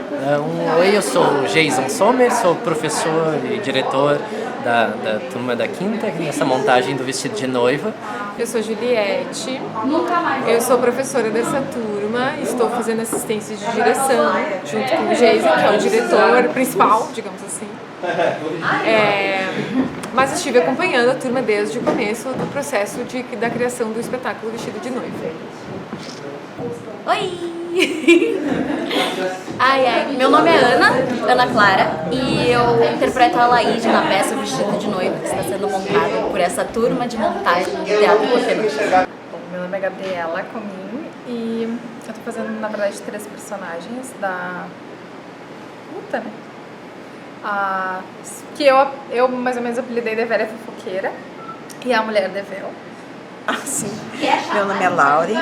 Oi, eu sou o Jason Sommer, sou professor e diretor da turma da quinta, nessa montagem do vestido de noiva. Eu sou Juliette, eu sou professora dessa turma, estou fazendo assistência de direção junto com o Jason, que é o diretor principal, digamos assim. Mas estive acompanhando a turma desde o começo do processo da criação do espetáculo Vestido de Noiva. Oi! Meu nome é Ana Clara, e eu interpreto a Laíde na peça Vestido de Noiva, que está sendo montada por essa turma de montagem do Teatro Porteiro. Bom, meu nome é Gabriela Comim e eu tô fazendo, na verdade, 3 personagens da luta, né? Que eu mais ou menos apelidei de velha fofoqueira e a mulher de véu. Sim. Meu nome é Laure.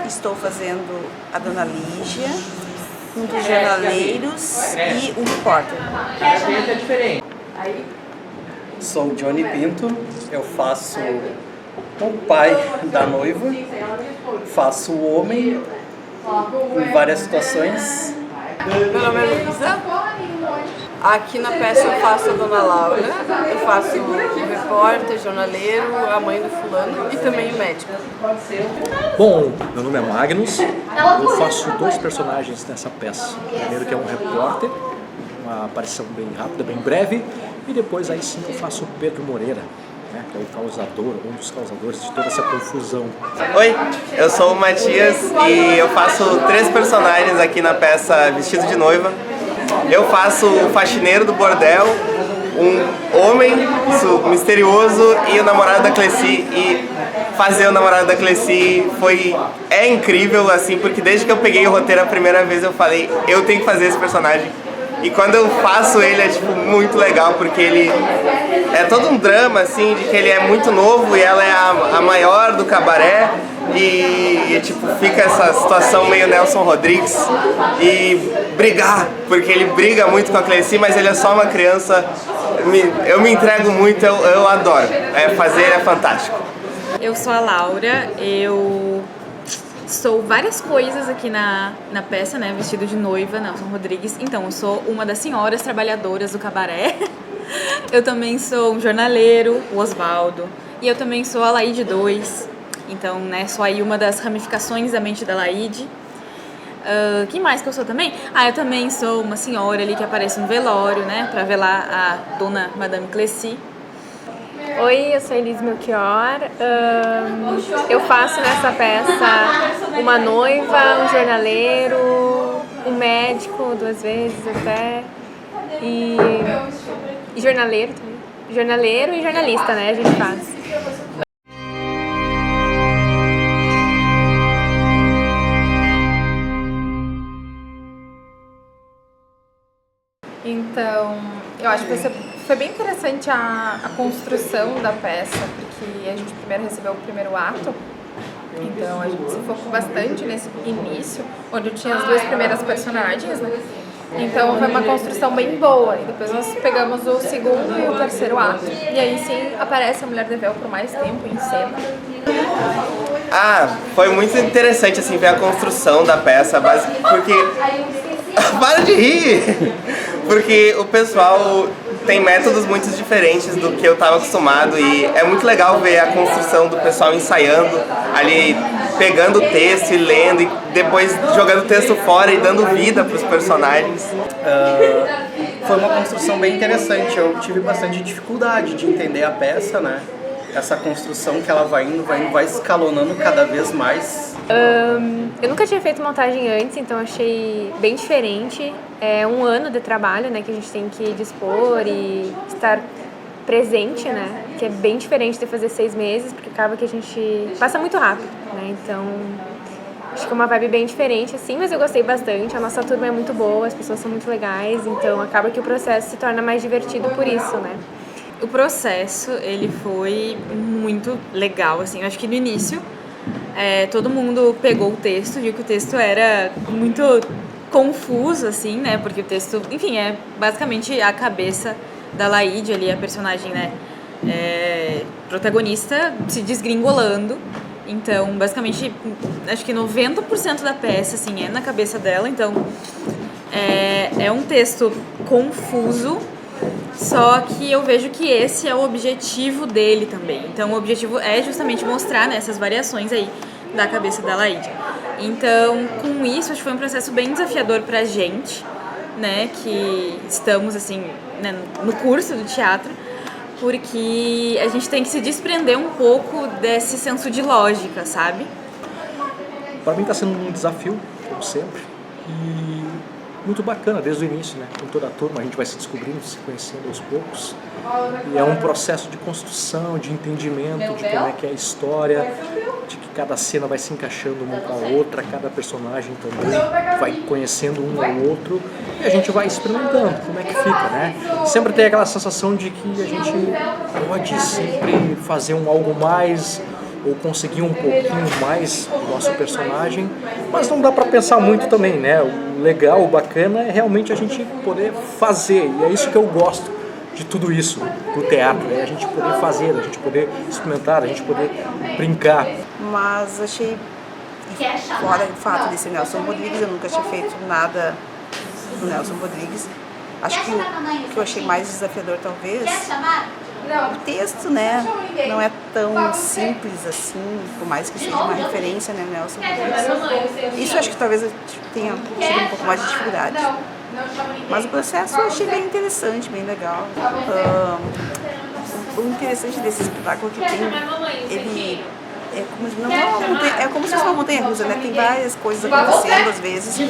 Estou fazendo a Dona Lígia, um dos jornaleiros e um repórter. Sou o Johnny Pinto, eu faço o pai da noiva, faço o homem em várias situações. Meu nome é Luísa. Aqui na peça eu faço a Dona Laura, eu faço o repórter, jornaleiro, a mãe do fulano e também o médico. Bom, meu nome é Magnus, eu faço 2 personagens nessa peça. O primeiro que é um repórter, uma aparição bem rápida, bem breve, e depois aí sim eu faço o Pedro Moreira, né, que é o causador, um dos causadores de toda essa confusão. Oi, eu sou o Matias e eu faço 3 personagens aqui na peça Vestido de Noiva. Eu faço o faxineiro do bordel, um homem misterioso e o namorado da Cleci. E fazer o namorado da Cleci é incrível, assim, porque desde que eu peguei o roteiro a primeira vez eu falei, eu tenho que fazer esse personagem. E quando eu faço ele é tipo muito legal, porque ele é todo um drama, assim, de que ele é muito novo e ela é a maior do cabaré. E tipo, fica essa situação meio Nelson Rodrigues e brigar, porque ele briga muito com a Cleci, mas ele é só uma criança. Eu me entrego muito, eu adoro. Fazer é fantástico. Eu sou a Laura, eu sou várias coisas aqui na peça, né? Vestido de noiva, Nelson Rodrigues. Então, eu sou uma das senhoras trabalhadoras do cabaré. Eu também sou um jornaleiro, o Osvaldo. E eu também sou a Laíde 2. Então, né, sou aí uma das ramificações da mente da Laíde. Que mais que eu sou também? Eu também sou uma senhora ali que aparece no velório, né, pra velar a dona Madame Cleci. Oi, eu sou Elise Melchior. Eu faço nessa peça uma noiva, um jornaleiro, um médico 2 vezes até, e jornaleiro também. Jornaleiro e jornalista, né, a gente faz. Então, eu acho que foi bem interessante a construção da peça, porque a gente primeiro recebeu o primeiro ato, então a gente se focou bastante nesse início, onde eu tinha as 2 primeiras personagens, né? Então foi uma construção bem boa, e depois nós pegamos o segundo e o terceiro ato, e aí sim aparece a mulher de véu por mais tempo em cena. Foi muito interessante assim ver a construção da peça, porque para de rir! Porque o pessoal tem métodos muito diferentes do que eu estava acostumado e é muito legal ver a construção do pessoal ensaiando, ali pegando o texto e lendo e depois jogando o texto fora e dando vida para os personagens. Foi uma construção bem interessante, eu tive bastante dificuldade de entender a peça, né? Essa construção que ela vai escalonando cada vez mais. Eu nunca tinha feito montagem antes, então achei bem diferente. É um ano de trabalho, né, que a gente tem que dispor e estar presente, né, que é bem diferente de fazer 6 meses, porque acaba que a gente passa muito rápido, né, então acho que é uma vibe bem diferente, assim, mas eu gostei bastante. A nossa turma é muito boa, as pessoas são muito legais, então acaba que o processo se torna mais divertido por isso, né. O processo, ele foi muito legal, assim, eu acho que no início todo mundo pegou o texto, viu que o texto era muito confuso, assim, né, porque o texto, enfim, é basicamente a cabeça da Laíde ali, a personagem, né, protagonista, se desgringolando, Então, basicamente, acho que 90% da peça, assim, é na cabeça dela. Então, é um texto confuso, só que eu vejo que esse é o objetivo dele também. Então, o objetivo é justamente mostrar, né, essas variações aí da cabeça da Laíde. Então, com isso, acho que foi um processo bem desafiador pra gente, né, que estamos, assim, né, no curso do teatro, porque a gente tem que se desprender um pouco desse senso de lógica, sabe? Para mim está sendo um desafio, como sempre, e muito bacana desde o início, né? Com toda a turma a gente vai se descobrindo, se conhecendo aos poucos, e é um processo de construção, de entendimento de como é que é a história, de que cada cena vai se encaixando uma com a outra, cada personagem também vai conhecendo um ao outro, e a gente vai experimentando como é que fica, né? Sempre tem aquela sensação de que a gente pode sempre fazer algo mais, ou conseguir um pouquinho mais do nosso personagem, mas não dá para pensar muito também, né? O legal, o bacana é realmente a gente poder fazer, e é isso que eu gosto de tudo isso, do teatro, é a gente poder fazer, a gente poder experimentar, a gente poder brincar. Mas achei, fora o fato de ser Nelson Rodrigues, eu nunca tinha feito nada do Nelson Rodrigues. Acho que o que eu achei mais desafiador, talvez, o texto, né, não é tão simples assim, por mais que seja uma referência, né, Nelson Rodrigues. Isso acho que talvez eu tenha tido um pouco mais de dificuldade. Mas o processo eu achei bem interessante, bem legal. O interessante desse espetáculo é que tem, ele é como se fosse uma montanha-russa, né? Tem várias coisas acontecendo às vezes.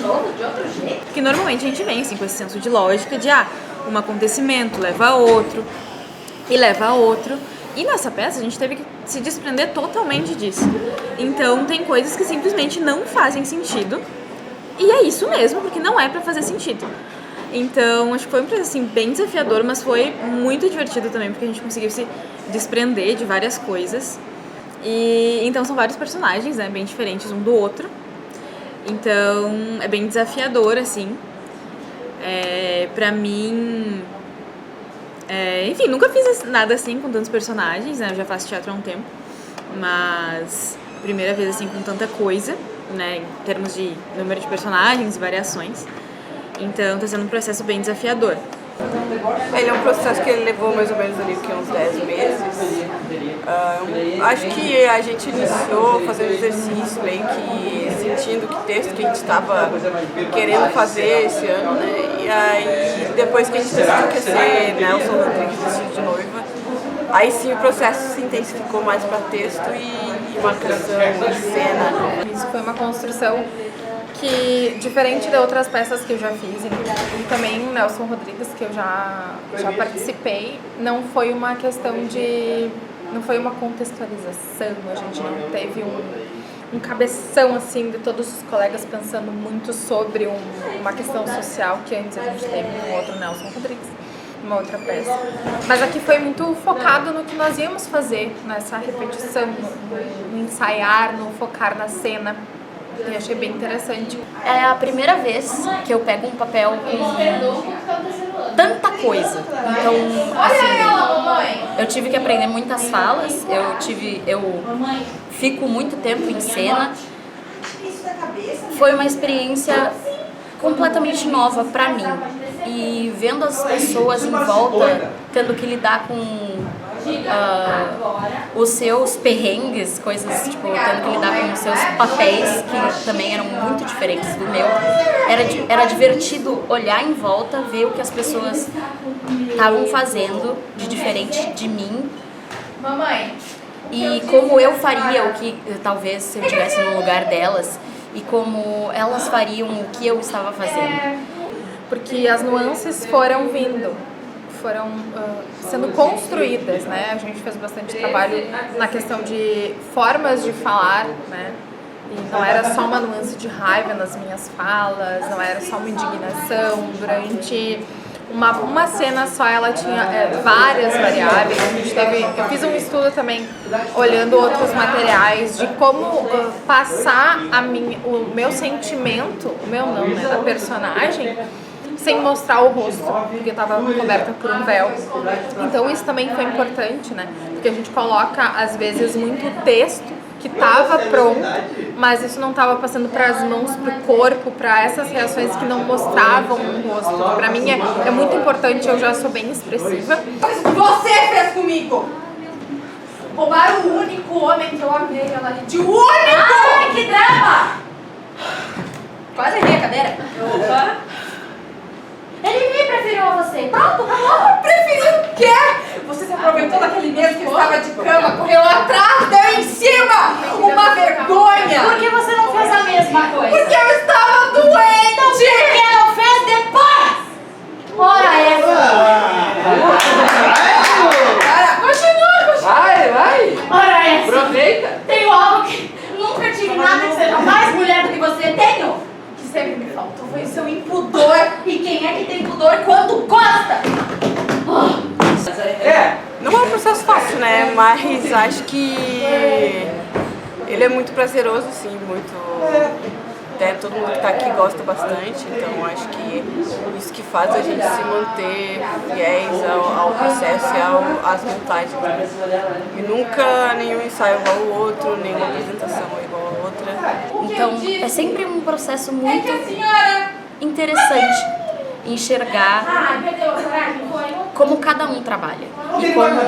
Porque normalmente a gente vem assim, com esse senso de lógica de um acontecimento leva a outro e leva a outro. E nessa peça a gente teve que se desprender totalmente disso. Então tem coisas que simplesmente não fazem sentido. E é isso mesmo, porque não é pra fazer sentido. Então, acho que foi um processo assim, bem desafiador, mas foi muito divertido também, porque a gente conseguiu se desprender de várias coisas. E então são vários personagens, né, bem diferentes um do outro. Então, é bem desafiador, assim. Pra mim... enfim, nunca fiz nada assim com tantos personagens, né? Eu já faço teatro há um tempo. Mas, primeira vez assim com tanta coisa, né? Em termos de número de personagens e variações. Então, tá sendo um processo bem desafiador. Ele é um processo que ele levou mais ou menos ali uns 10 meses. Acho que a gente iniciou fazendo exercício, meio que sentindo que texto que a gente estava querendo fazer esse ano, né? E aí, depois que a gente decidiu que ia ser Nelson Rodrigues vestido de noiva, aí sim o processo se intensificou mais para texto e marcação de cena. Isso foi uma construção que, diferente de outras peças que eu já fiz, e também o Nelson Rodrigues, que eu já participei, não foi uma questão de... não foi uma contextualização, a gente não teve um cabeção, assim, de todos os colegas pensando muito sobre uma questão social que antes a gente teve no outro Nelson Rodrigues, uma outra peça. Mas aqui foi muito focado no que nós íamos fazer, nessa repetição, no ensaiar, no focar na cena. E achei bem interessante. É a primeira vez que eu pego um papel com tanta coisa. Então, assim, eu tive que aprender muitas falas, eu fico muito tempo em cena. Foi uma experiência completamente nova pra mim. E vendo as pessoas em volta tendo que lidar com os seus perrengues, coisas tipo, tendo que lidar com os seus papéis, que também eram muito diferentes do meu. Era divertido olhar em volta, ver o que as pessoas estavam fazendo de diferente de mim. E como eu faria o que, talvez, se eu estivesse no lugar delas, e como elas fariam o que eu estava fazendo. Porque as nuances foram vindo, foram sendo construídas, né? A gente fez bastante trabalho na questão de formas de falar, né? E não era só uma nuance de raiva nas minhas falas, não era só uma indignação. Durante uma cena só ela tinha várias variáveis. Eu fiz um estudo também olhando outros materiais de como passar o meu sentimento, o meu não, né, da personagem, sem mostrar o rosto, porque estava coberta por um véu. Então isso também foi importante, né? Porque a gente coloca, às vezes, muito texto que estava pronto, mas isso não estava passando para as mãos, para o corpo, para essas reações que não mostravam o rosto. Para mim é muito importante, eu já sou bem expressiva. Você fez comigo! Roubaram o único homem que eu amei, ela de único! Ai, que drama! Quase errei a cadeira. Ele me preferiu a você. Pronto, acabou. Preferiu o quê? Você se aproveitou daquele mesmo que estava de cama, correu atrás, deu em cima! Uma vergonha! Por que você não fez a mesma coisa? Porque eu estava doente! Então por que não fez depois? Ora essa! Continua! Vai! Ora essa! Aproveita! Tenho algo que nunca tive nada que seja mais mulher do que você. Tenho! O que sempre me faltou foi o seu impudor. E quem é que tem pudor quando gosta? Não é um processo fácil, né? Mas acho que ele é muito prazeroso, sim, muito. Até todo mundo que está aqui gosta bastante, então acho que isso que faz a gente se manter fiéis ao processo e às montagens. E nunca nenhum ensaio igual ao outro, nenhuma apresentação igual a outra. Então é sempre um processo muito interessante enxergar como cada um trabalha. E como,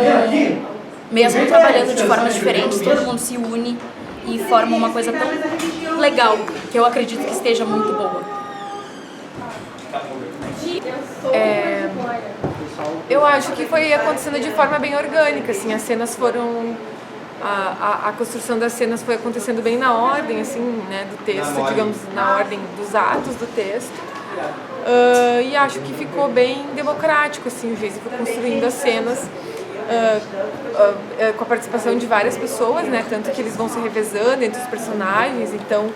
mesmo trabalhando de formas diferentes, todo mundo se une e forma uma coisa tão legal, que eu acredito que esteja muito boa. Eu acho que foi acontecendo de forma bem orgânica, assim, as cenas foram... A construção das cenas foi acontecendo bem na ordem, assim, né, do texto, digamos, na ordem dos atos do texto. E acho que ficou bem democrático, assim, o Geise foi construindo as cenas com a participação de várias pessoas, né, tanto que eles vão se revezando entre os personagens, então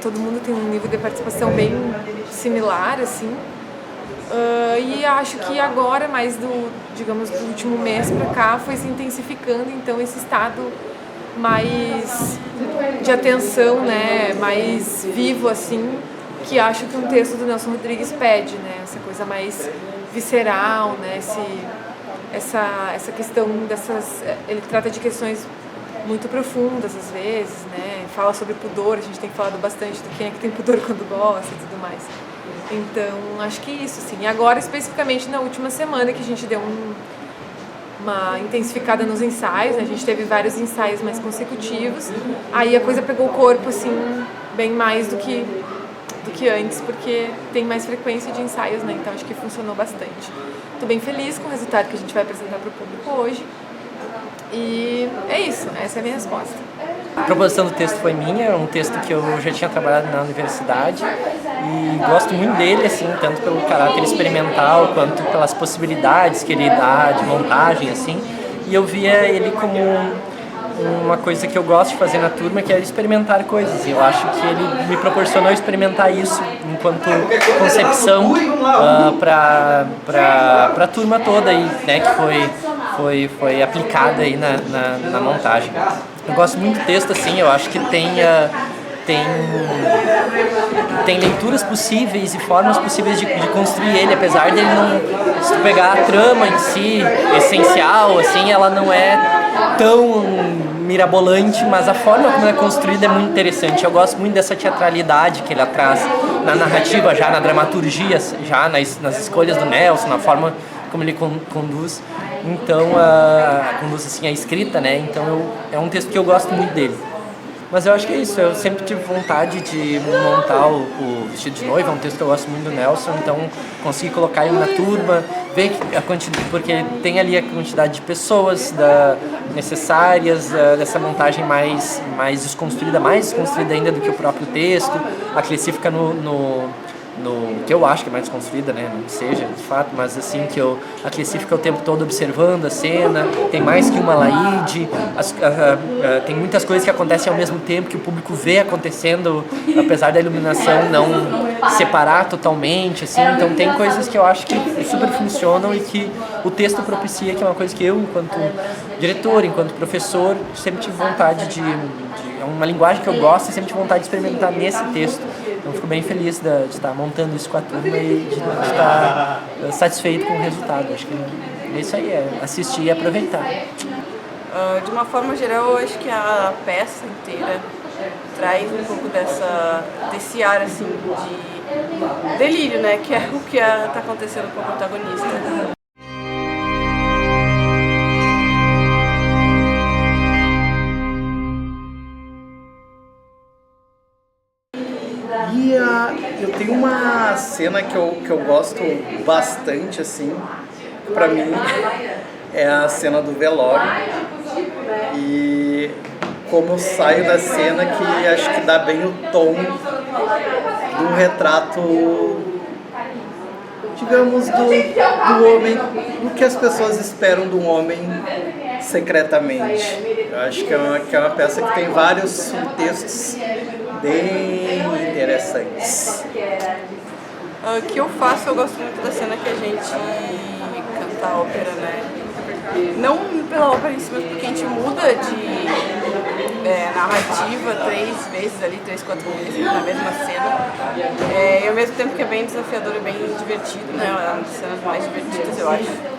todo mundo tem um nível de participação bem similar, assim. E acho que agora, mais digamos, do último mês pra cá, foi se intensificando, então, esse estado mais de atenção, né, mais vivo, assim, que acho que um texto do Nelson Rodrigues pede, né, essa coisa mais visceral, né, essa questão dessas... Ele trata de questões muito profundas, às vezes, né, fala sobre pudor, a gente tem falado bastante do quem é que tem pudor quando gosta e tudo mais. Então, acho que isso, sim. E agora, especificamente na última semana, que a gente deu uma intensificada nos ensaios, né? A gente teve vários ensaios mais consecutivos, aí a coisa pegou o corpo, assim, bem mais do que antes, porque tem mais frequência de ensaios, né? Então, acho que funcionou bastante. Estou bem feliz com o resultado que a gente vai apresentar para o público hoje. E é isso, essa é a minha resposta. A proposição do texto foi minha, é um texto que eu já tinha trabalhado na universidade e gosto muito dele, assim, tanto pelo caráter experimental quanto pelas possibilidades que ele dá de montagem, assim, e eu via ele como uma coisa que eu gosto de fazer na turma, que é experimentar coisas, e eu acho que ele me proporcionou experimentar isso enquanto concepção para a turma toda aí, né, que foi aplicada aí na montagem. Eu gosto muito do texto, assim, eu acho que tem leituras possíveis e formas possíveis de construir ele, apesar dele não... Se tu pegar a trama em si, essencial, assim, ela não é tão mirabolante, mas a forma como ela é construída é muito interessante. Eu gosto muito dessa teatralidade que ele traz na narrativa, já na dramaturgia, já nas escolhas do Nelson, na forma como ele conduz. Então, conduz assim a escrita, né? Então, é um texto que eu gosto muito dele. Mas eu acho que é isso, eu sempre tive vontade de montar o Vestido de Noiva, é um texto que eu gosto muito do Nelson, então consegui colocar ele na turma, ver a quantidade, porque tem ali a quantidade de pessoas necessárias, dessa montagem mais desconstruída ainda do que o próprio texto. A Cleci fica no que eu acho que é mais desconstruída, né, não seja de fato, mas assim, a Cleci fica o tempo todo observando a cena, tem mais que uma laíde, tem muitas coisas que acontecem ao mesmo tempo, que o público vê acontecendo, apesar da iluminação não separar totalmente, assim, então tem coisas que eu acho que super funcionam e que o texto propicia, que é uma coisa que eu, enquanto diretor, enquanto professor, sempre tive vontade é uma linguagem que eu gosto e sempre tive vontade de experimentar nesse texto. Então fico bem feliz de estar montando isso com a turma e de estar satisfeito com o resultado. Acho que é isso aí, é assistir e aproveitar. De uma forma geral, eu acho que a peça inteira traz um pouco desse ar assim, de delírio, né? Que é o que está acontecendo com o protagonista. E eu tenho uma cena que eu gosto bastante, assim, pra mim, é a cena do velório. E como eu saio da cena que acho que dá bem o tom de um retrato, digamos, do homem, do que as pessoas esperam de um homem secretamente. Eu acho que é uma peça que tem vários subtextos bem interessantes. O que eu faço, eu gosto muito da cena que a gente canta a ópera, né? Não pela ópera em si, mas porque a gente muda de narrativa 3 vezes ali, 3, 4 vezes na mesma cena. E ao mesmo tempo que é bem desafiador e bem divertido, né? É uma das cenas mais divertidas, eu acho.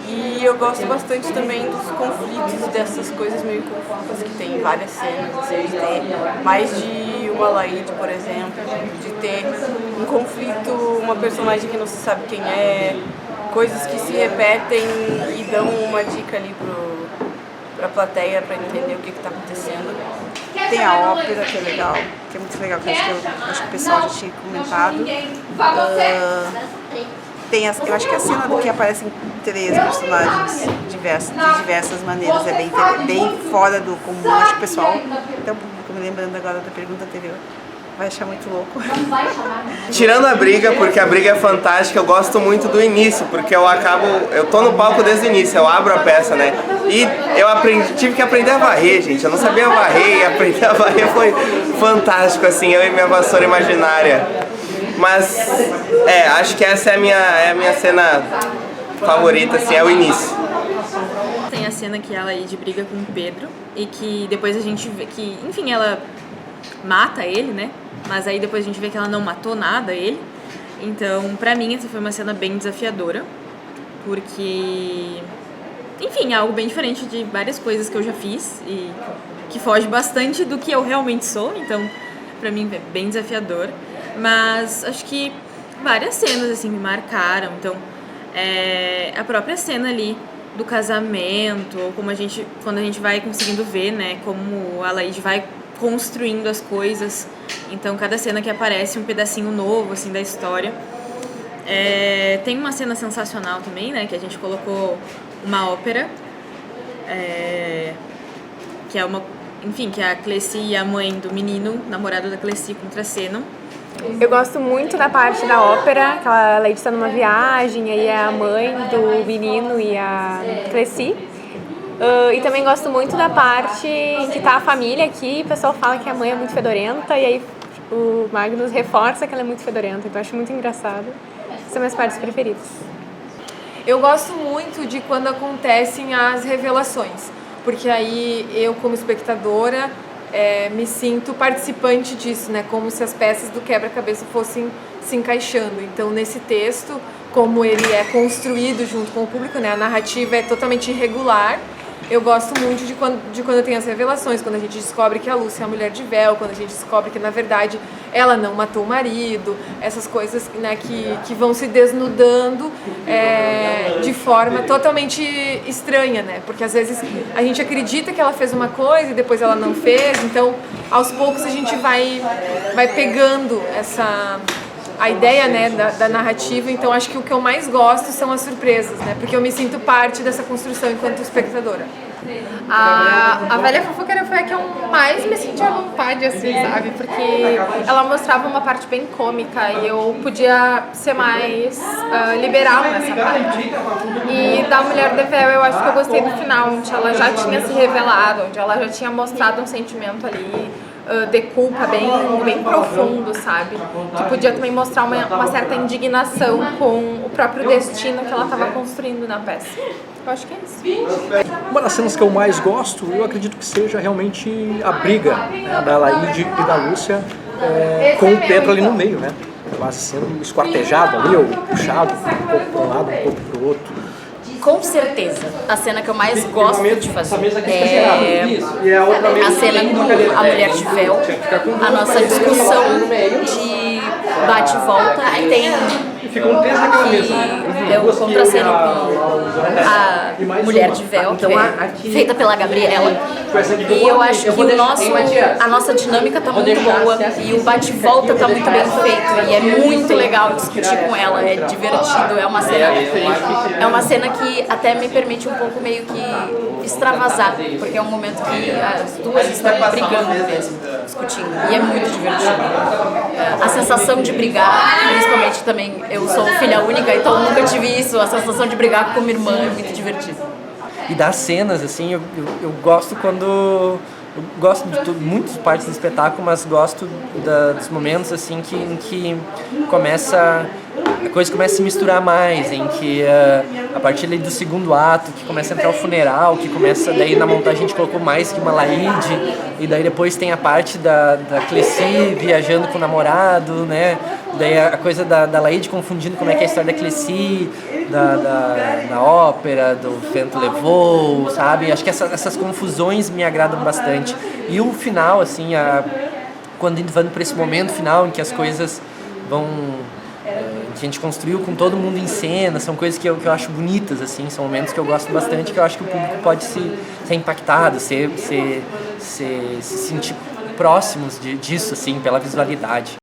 E eu gosto bastante também dos conflitos, dessas coisas meio confusas que tem em várias cenas, assim, de ter mais de uma Alaide, por exemplo, de ter um conflito, uma personagem que não se sabe quem é, coisas que se repetem e dão uma dica ali pra plateia pra entender o que está acontecendo. Tem a ópera, que é legal, que é muito legal, que acho que o pessoal já tinha comentado. Eu acho que a cena do que aparecem 3 personagens de diversas maneiras é bem fora do comum. Acho que o pessoal, até o público, me lembrando agora da pergunta anterior, vai achar muito louco. Tirando a briga, porque a briga é fantástica, eu gosto muito do início, porque eu tô no palco desde o início, eu abro a peça, né? E eu tive que aprender a varrer, gente, eu não sabia varrer, e aprender a varrer foi fantástico, assim, eu e minha vassoura imaginária. Mas, acho que essa é a minha cena favorita, assim, é o início. Tem a cena que ela briga com o Pedro e que depois a gente vê que, enfim, ela mata ele, né? Mas aí depois a gente vê que ela não matou nada ele. Então, pra mim, essa foi uma cena bem desafiadora, porque, enfim, é algo bem diferente de várias coisas que eu já fiz e que foge bastante do que eu realmente sou. Então, pra mim, é bem desafiador. Mas acho que várias cenas assim me marcaram. Então, a própria cena ali do casamento, como quando a gente vai conseguindo ver, né, como a Alaide vai construindo as coisas. Então, cada cena que aparece um pedacinho novo assim da história. Tem uma cena sensacional também, né, que a gente colocou uma ópera, que é que é a Cleci e a mãe do menino, namorado da Cleci, contracenam. Eu gosto muito da parte da ópera, que a Lady está numa viagem, aí é a mãe do menino e a Cleci. E também gosto muito da parte em que tá a família aqui, e o pessoal fala que a mãe é muito fedorenta, e aí o Magnus reforça que ela é muito fedorenta, então eu acho muito engraçado. São minhas partes preferidas. Eu gosto muito de quando acontecem as revelações, porque aí eu, como espectadora, me sinto participante disso, né? Como se as peças do quebra-cabeça fossem se encaixando. Então, nesse texto, como ele é construído junto com o público, né? A narrativa é totalmente irregular. Eu gosto muito de quando tem as revelações, quando a gente descobre que a Lúcia é a mulher de véu, quando a gente descobre que, na verdade, ela não matou o marido, essas coisas, né, que vão se desnudando de forma totalmente estranha, né? Porque, às vezes, a gente acredita que ela fez uma coisa e depois ela não fez, então, aos poucos, a gente vai pegando a ideia, né, da narrativa. Então acho que o que eu mais gosto são as surpresas, né, porque eu me sinto parte dessa construção enquanto espectadora. A Velha Fofoqueira foi a que eu mais me senti à vontade, assim, sabe? Porque ela mostrava uma parte bem cômica e eu podia ser mais liberal nessa parte. E da Mulher de Véu eu acho que eu gostei do final, onde ela já tinha se revelado, onde ela já tinha mostrado um sentimento ali de culpa bem profundo, sabe? Que podia também mostrar uma certa indignação com o próprio destino que ela estava construindo na peça. Eu acho que é isso. Uma das cenas que eu mais gosto, eu acredito que seja realmente a briga, né, da Alaide e da Lúcia com o Pedro ali no meio, né? Quase sendo esquartejado ali, ou puxado um pouco para um lado, um pouco para o outro. com certeza, a cena que eu mais gosto de fazer é a cena com a mulher de véu, a nossa discussão de bate e volta, aí tem eu contraceno com a mulher de véu, que é feita pela Gabriela, e eu acho que a nossa dinâmica tá muito boa e o bate e volta tá muito bem feito e é muito legal discutir com ela, é divertido, é uma cena que até me permite um pouco meio que extravasar, porque é um momento que as duas estão brigando mesmo, discutindo, e é muito divertido. A sensação de brigar, principalmente também, eu sou filha única, então eu nunca tive isso, a sensação de brigar com minha irmã é muito divertido. E das cenas, assim, eu gosto quando... Eu gosto de muitas partes do espetáculo, mas gosto dos momentos assim em que a coisa começa a se misturar mais, em que a partir ali do segundo ato, que começa a entrar o funeral, que começa, daí na montagem a gente colocou mais que uma Laíde, e daí depois tem a parte da Cleci viajando com o namorado, né? Daí a coisa da Laíde confundindo como é que é a história da Cleci, da ópera, do Vento Levou, sabe? Acho que essas confusões me agradam bastante. E o final, assim, quando indo para esse momento final em que as coisas vão... que a gente construiu com todo mundo em cena, são coisas que eu acho bonitas, assim, são momentos que eu gosto bastante, que eu acho que o público pode ser impactado, se sentir próximos disso, assim, pela visualidade.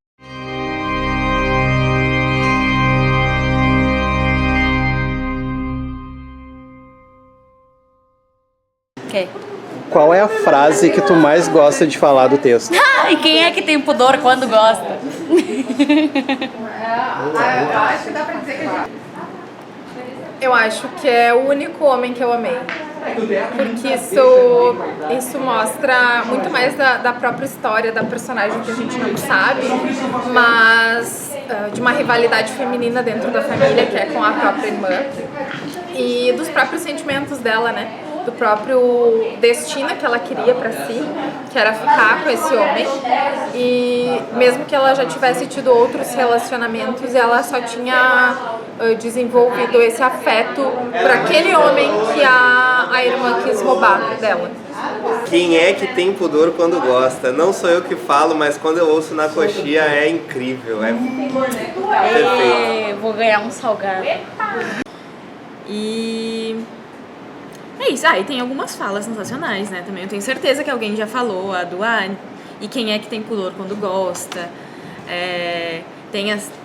Qual é a frase que tu mais gosta de falar do texto? E quem é que tem pudor quando gosta? Eu acho que é o único homem que eu amei. Porque isso mostra muito mais da própria história da personagem que a gente não sabe, mas de uma rivalidade feminina dentro da família, que é com a própria irmã, e dos próprios sentimentos dela, né? Do próprio destino que ela queria para si, que era ficar com esse homem, e mesmo que ela já tivesse tido outros relacionamentos, ela só tinha desenvolvido esse afeto por aquele homem que a irmã quis roubar dela. Quem é que tem pudor quando gosta? Não sou eu que falo, mas quando eu ouço na coxinha é incrível, é perfeito. Vou ganhar um salgado. E é isso. E tem algumas falas sensacionais, né? Também eu tenho certeza que alguém já falou, a do e quem é que tem pudor quando gosta.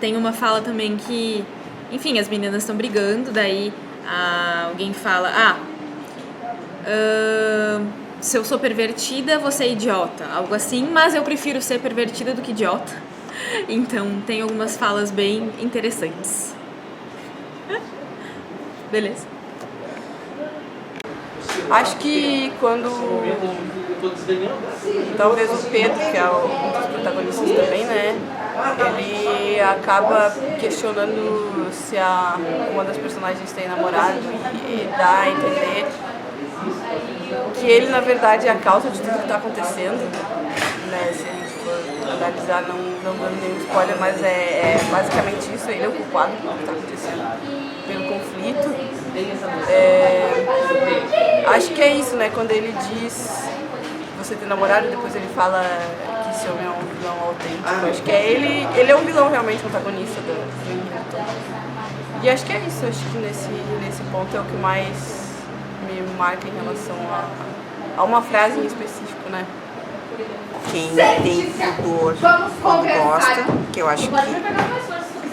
Tem uma fala também que, enfim, as meninas estão brigando, daí alguém fala, se eu sou pervertida, você é idiota, algo assim, mas eu prefiro ser pervertida do que idiota. Então tem algumas falas bem interessantes. Beleza. Acho que quando talvez o Pedro, que é um dos protagonistas também, né, ele acaba questionando se uma das personagens tem namorado e dá a entender que ele na verdade é a causa de tudo que está acontecendo, né, se a gente for analisar, não dando nenhum spoiler, mas é basicamente isso, ele é o culpado do que está acontecendo, pelo conflito. Acho que é isso, né? Quando ele diz você tem namorado, depois ele fala que esse homem é um vilão autêntico. Acho que ele é o vilão realmente protagonista do enredo. E acho que é isso, acho que nesse ponto é o que mais me marca em relação a uma frase em específico, né? Quem tem pudor quando gosta, que eu acho que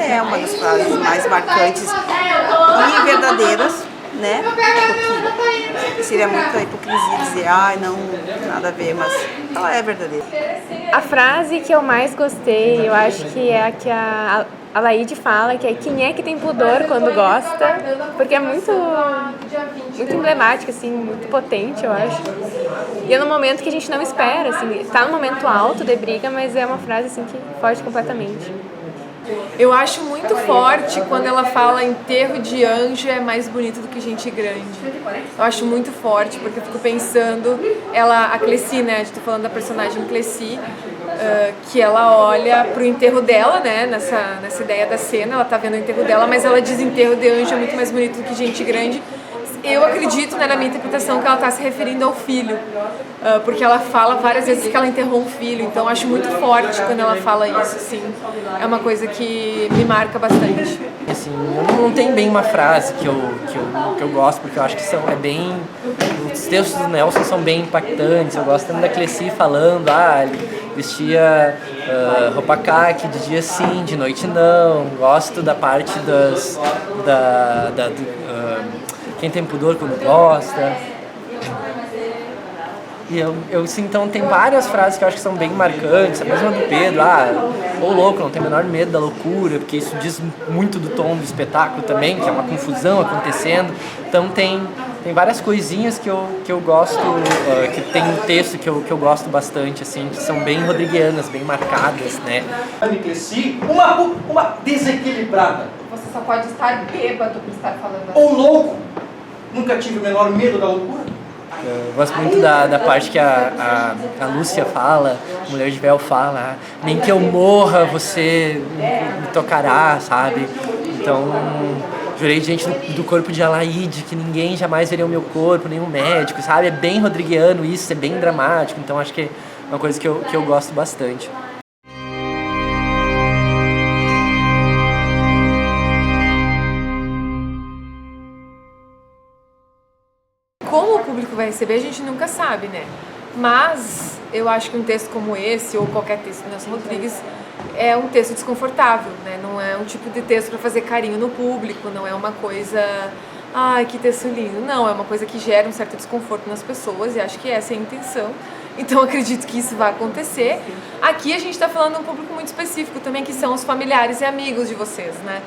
é uma das frases mais marcantes e verdadeiras, né? Porque seria muita hipocrisia dizer, não, nada a ver, mas ela é verdadeira. A frase que eu mais gostei, eu acho que é a que a Laíde fala, que é quem é que tem pudor quando gosta, porque é muito emblemática, assim, muito potente, eu acho. E é num momento que a gente não espera, assim, tá num momento alto de briga, mas é uma frase, assim, que foge completamente. Eu acho muito forte quando ela fala enterro de anjo é mais bonito do que gente grande. Eu acho muito forte, porque eu fico pensando, a Cleci, né, a gente tá falando da personagem Cleci, que ela olha pro enterro dela, né, nessa ideia da cena, ela tá vendo o enterro dela, mas ela diz enterro de anjo é muito mais bonito do que gente grande, eu acredito, né, na minha interpretação, que ela está se referindo ao filho, porque ela fala várias vezes que ela enterrou um filho, então acho muito forte quando ela fala isso, assim, é uma coisa que me marca bastante. Assim, eu não tenho bem uma frase que eu gosto, porque eu acho que os textos do Nelson são bem impactantes. Eu gosto tanto da Cleci falando, ele vestia roupa caqui de dia sim, de noite não. Gosto da parte quem tem pudor quando gosta. E então tem várias frases que eu acho que são bem marcantes, a mesma do Pedro, ô louco, não tem o menor medo da loucura, porque isso diz muito do tom do espetáculo também, que é uma confusão acontecendo. Então tem várias coisinhas que eu gosto, que tem um texto que eu gosto bastante, assim, que são bem rodriguianas, bem marcadas, né? Uma desequilibrada. Você só pode estar bêbado por estar falando assim. Ou louco. Nunca tive o menor medo da loucura. Eu gosto muito da parte que a Lúcia fala, a Mulher de Véu fala, nem que eu morra você me tocará, sabe? Então, jurei diante do corpo de Alaide que ninguém jamais veria o meu corpo, nenhum médico, sabe? É bem rodriguiano isso, é bem dramático, então acho que é uma coisa que eu gosto bastante. Como o público vai receber, a gente nunca sabe, né? Mas eu acho que um texto como esse, ou qualquer texto do Nelson Rodrigues, é um texto desconfortável, né? Não é um tipo de texto para fazer carinho no público, não é uma coisa, ai, que texto lindo. Não, é uma coisa que gera um certo desconforto nas pessoas e acho que essa é a intenção. Então acredito que isso vai acontecer. Aqui a gente está falando de um público muito específico também, que são os familiares e amigos de vocês, né?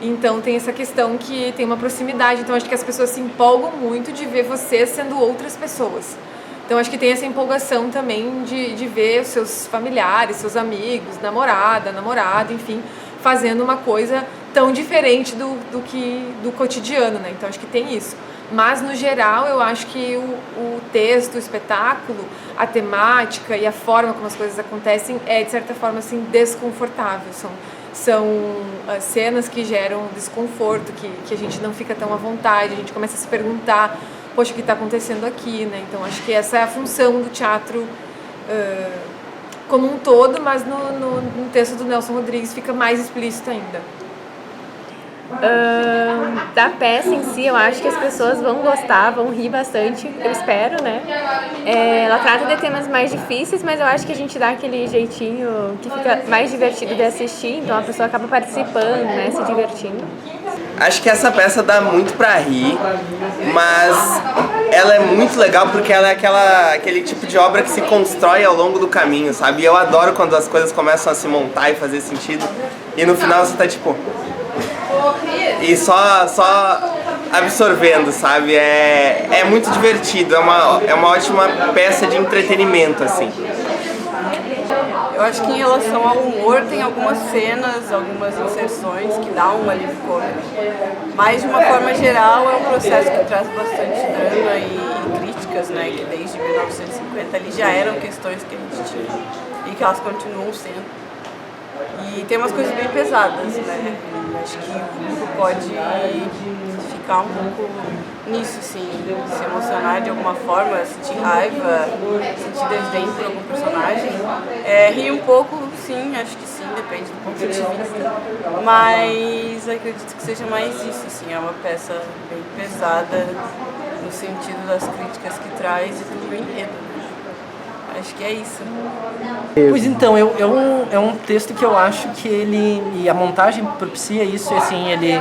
Então tem essa questão que tem uma proximidade, então acho que as pessoas se empolgam muito de ver vocês sendo outras pessoas. Então acho que tem essa empolgação também de ver os seus familiares, seus amigos, namorado, enfim, fazendo uma coisa tão diferente do cotidiano, né? Então acho que tem isso. Mas no geral eu acho que o texto, o espetáculo, a temática e a forma como as coisas acontecem é de certa forma assim desconfortável. São cenas que geram desconforto, que a gente não fica tão à vontade, a gente começa a se perguntar, poxa, o que está acontecendo aqui, né? Então acho que essa é a função do teatro como um todo, mas no texto do Nelson Rodrigues fica mais explícito ainda. Da peça em si, eu acho que as pessoas vão gostar, vão rir bastante, eu espero, né? Ela trata de temas mais difíceis, mas eu acho que a gente dá aquele jeitinho que fica mais divertido de assistir, então a pessoa acaba participando, né, se divertindo. Acho que essa peça dá muito pra rir, mas ela é muito legal porque ela é aquele tipo de obra que se constrói ao longo do caminho, sabe? E eu adoro quando as coisas começam a se montar e fazer sentido, e no final você tá tipo... E só absorvendo, sabe? É muito divertido, é uma ótima peça de entretenimento, assim. Eu acho que em relação ao humor tem algumas cenas, algumas inserções que dão um alívio cômico. Mas de uma forma geral é um processo que traz bastante drama e críticas, né? Que desde 1950 ali já eram questões que a gente tinha e que elas continuam sendo. E tem umas coisas bem pesadas, né? Acho que o público pode ficar um pouco nisso, assim, se emocionar de alguma forma, sentir raiva, sentir desdém por algum personagem. Rir um pouco, sim, acho que sim, depende do ponto de vista. Mas acredito que seja mais isso, assim, é uma peça bem pesada no sentido das críticas que traz e do enredo. Acho que é isso. Pois então, é um texto que eu acho que e a montagem propicia isso, assim, ele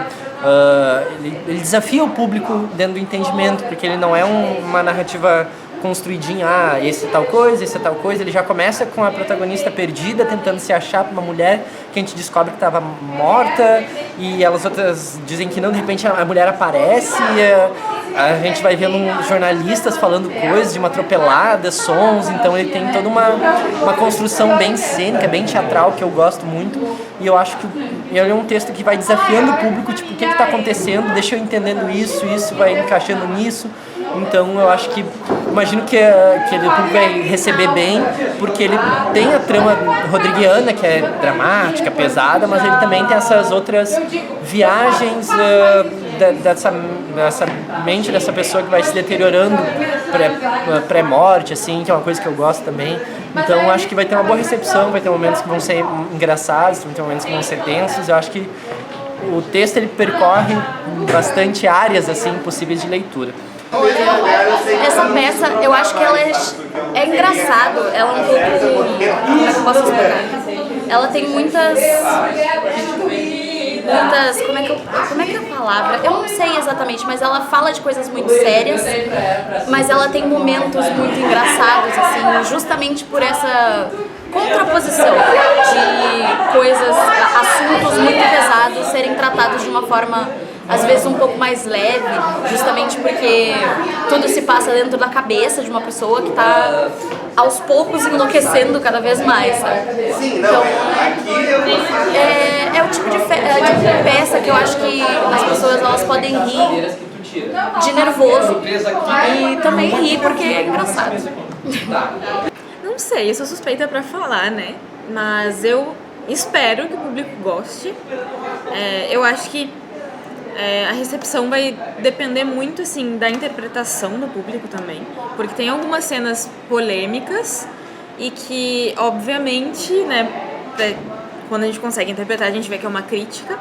desafia o público dentro do entendimento, porque ele não é uma narrativa construidinha, esse é tal coisa, ele já começa com a protagonista perdida, tentando se achar pra uma mulher que a gente descobre que estava morta, e elas outras dizem que não, de repente a mulher aparece, a gente vai vendo jornalistas falando coisas de uma atropelada, sons, então ele tem toda uma construção bem cênica, bem teatral, que eu gosto muito, e eu acho que ele é um texto que vai desafiando o público, tipo, o que está acontecendo, deixa eu entendendo isso vai encaixando nisso. Então eu acho que, imagino que o público vai receber bem, porque ele tem a trama rodriguiana, que é dramática, pesada, mas ele também tem essas outras viagens dessa mente dessa pessoa que vai se deteriorando pré-morte, assim, que é uma coisa que eu gosto também. Então acho que vai ter uma boa recepção, vai ter momentos que vão ser engraçados, vai ter momentos que vão ser tensos. Eu acho que o texto ele percorre bastante áreas assim possíveis de leitura. Essa peça, eu acho que ela é engraçado, ela é um pouco... Posso explicar? Ela tem muitas... Como é que é a palavra? Eu não sei exatamente, mas ela fala de coisas muito sérias, mas ela tem momentos muito engraçados, assim, justamente por essa contraposição de coisas, assuntos muito pesados serem tratados de uma forma às vezes um pouco mais leve, justamente porque tudo se passa dentro da cabeça de uma pessoa que está aos poucos enlouquecendo cada vez mais, sabe? Então, é o tipo de peça que eu acho que as pessoas elas podem rir de nervoso e também rir porque é engraçado. Não sei, eu sou suspeita pra falar, né? Mas eu espero que o público goste. Eu acho que a recepção vai depender muito, assim, da interpretação do público também. Porque tem algumas cenas polêmicas e que, obviamente, né, quando a gente consegue interpretar, a gente vê que é uma crítica,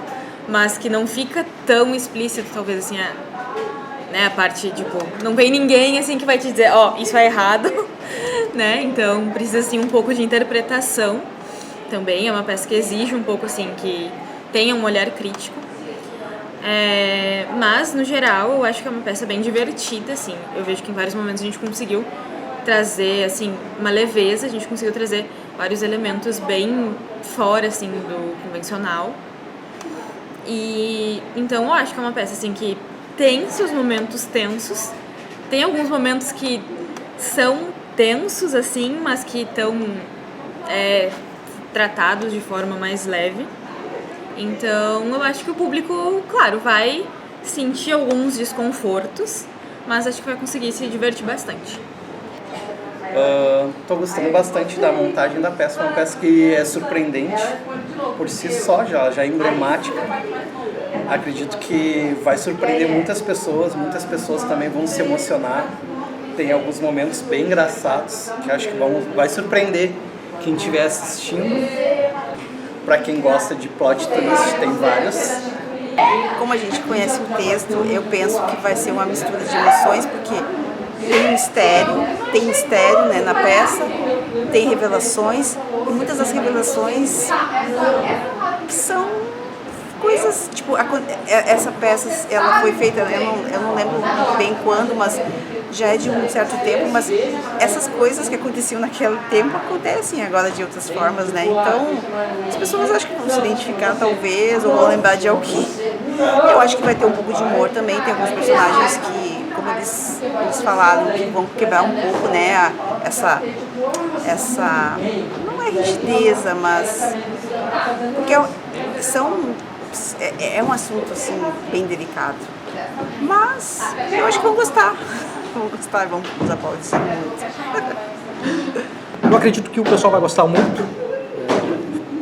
mas que não fica tão explícito, talvez, assim, a parte, tipo, não vem ninguém, assim, que vai te dizer, isso é errado, né? Então, precisa, assim, um pouco de interpretação também. É uma peça que exige um pouco, assim, que tenha um olhar crítico. Mas, no geral, eu acho que é uma peça bem divertida, assim. Eu vejo que em vários momentos a gente conseguiu trazer, assim, uma leveza, a gente conseguiu trazer vários elementos bem fora, assim, do convencional. E, então, eu acho que é uma peça, assim, que tem seus momentos tensos, tem alguns momentos que são tensos, assim, mas que estão tratados de forma mais leve. Então, eu acho que o público, claro, vai sentir alguns desconfortos, mas acho que vai conseguir se divertir bastante. Estou gostando bastante da montagem da peça. É uma peça que é surpreendente por si só, já é emblemática. Acredito que vai surpreender muitas pessoas também vão se emocionar. Tem alguns momentos bem engraçados que acho que vai surpreender quem estiver assistindo. Para quem gosta de plot twist, tem vários. Como a gente conhece o texto, eu penso que vai ser uma mistura de emoções, porque tem mistério, né, na peça, tem revelações, e muitas das revelações são coisas, tipo, essa peça, ela foi feita, eu não lembro bem quando, mas já é de um certo tempo, mas essas coisas que aconteciam naquele tempo acontecem agora de outras formas, né? Então, as pessoas acho que vão se identificar talvez, ou vão lembrar de alguém. Eu acho que vai ter um pouco de humor também, tem alguns personagens que, como eles falaram, que vão quebrar um pouco, né, essa não é rigideza, mas porque é um assunto, assim, bem delicado. Mas eu acho que vão gostar. Vão nos aplaudir muito. Eu acredito que o pessoal vai gostar muito,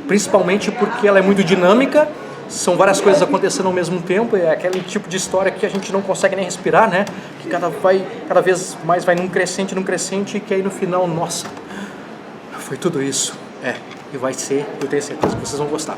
principalmente porque ela é muito dinâmica, são várias coisas acontecendo ao mesmo tempo, é aquele tipo de história que a gente não consegue nem respirar, né? Que cada vez mais vai num crescente, e que aí no final, nossa, foi tudo isso. E vai ser, eu tenho certeza que vocês vão gostar.